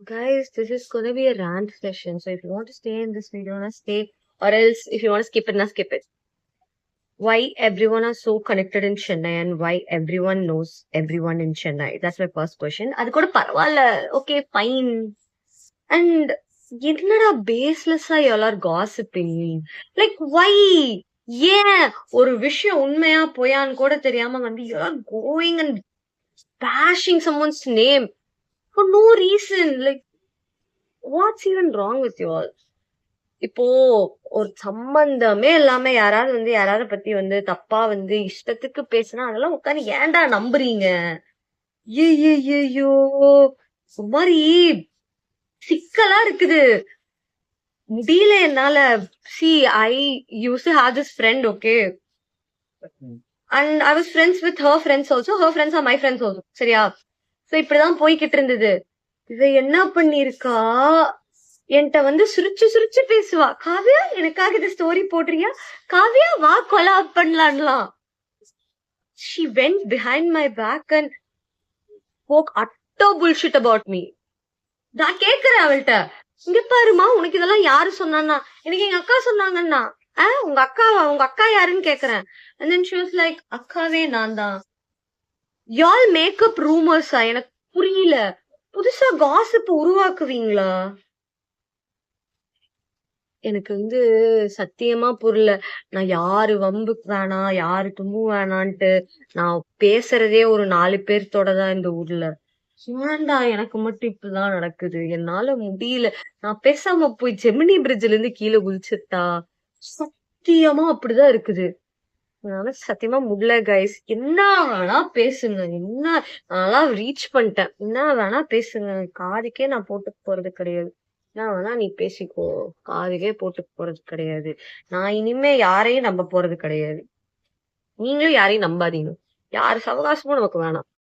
Guys, this is gonna be a rant session. So if you want to stay in this video, na stay. Or else, if you want to skip it, na skip it. Why everyone are so connected in Chennai and why everyone knows everyone in Chennai? That's my first question. அது கூட பரவாயில்ல. Okay, fine. And என்னடா பேஸ்லெஸ்ஸா y'all are gossiping? Like why? ஏன் ஒரு விஷயம் உண்மையா பொய்யான்னு கூட தெரியாம வந்து you are going and bashing someone's name for no reason. Like what's even wrong with you all? இப்போ ஒரு சம்பந்தமே இல்லாம யாராவது வந்து யாராவது பத்தி வந்து தப்பா வந்து இஷ்டத்துக்கு பேசினா அதெல்லாம் உட்காந்து ஏன்டா நம்புறீங்க? ஐயோ ஒரு மாதிரி சிக்கலா இருக்குது. முடியல என்னால. See, I used to have this friend, okay? And I was friends with her friends also. Her friends are my friends also. சரியா? So இப்படிதான் போய்கிட்டு இருந்தது. இவ என்ன பண்ணிருக்கா? என்கிட்ட வந்து சிரிச்சு சிரிச்சு பேசுவா. காவ்யா எனக்காக இந்த ஸ்டோரி போடுறியா? காவ்யா வா collab பண்ணலாம்லாம். She went behind my back and spoke utter bullshit about me. நான் கேக்குறேன் அவள்கிட்ட, இங்க பாருமா உனக்கு இதெல்லாம் யாரு சொன்னான்னா? எனக்கு எங்க அக்கா சொன்னாங்கன்னா. உங்க அக்காவா? உங்க அக்கா யாருன்னு கேக்குறேன். And then she was like, அக்காவே நான் தான். Y'all make up rumors. எனக்கு புரியல. புதுசா gossip உருவாக்குவீங்களா? எனக்கு வந்து சத்தியமா புரியல. நான் யாரு வம்புக்கு வேணாம், யாரு தும்பு வேணான்ட்டு நான் பேசுறதே ஒரு 4 பேர்த்தோடதான் இந்த ஊர்ல. ஏன்டா எனக்கு மட்டும் இப்படிதான் நடக்குது? என்னால முடியல. நான் பேசாம போய் ஜெமினி பிரிட்ஜ்ல இருந்து கீழே குதிச்சிட்டா? சத்தியமா அப்படிதான் இருக்குது. என்னால சத்தியமா முடியல கைஸ். என்ன வேணா பேசுங்க. என்ன நான்லாம் ரீச் பண்ணிட்டேன். என்ன வேணா பேசுங்க. காதுக்கே நான் போட்டு போறது கிடையாது. என்ன வேணா நீ பேசிக்கோ. காதுக்கே போட்டு போறது கிடையாது. நான் இனிமே யாரையும் நம்ப போறது கிடையாது. நீங்களும் யாரையும் நம்பாதீங்க. யாரு சவகாசமும் நமக்கு வேணாம்.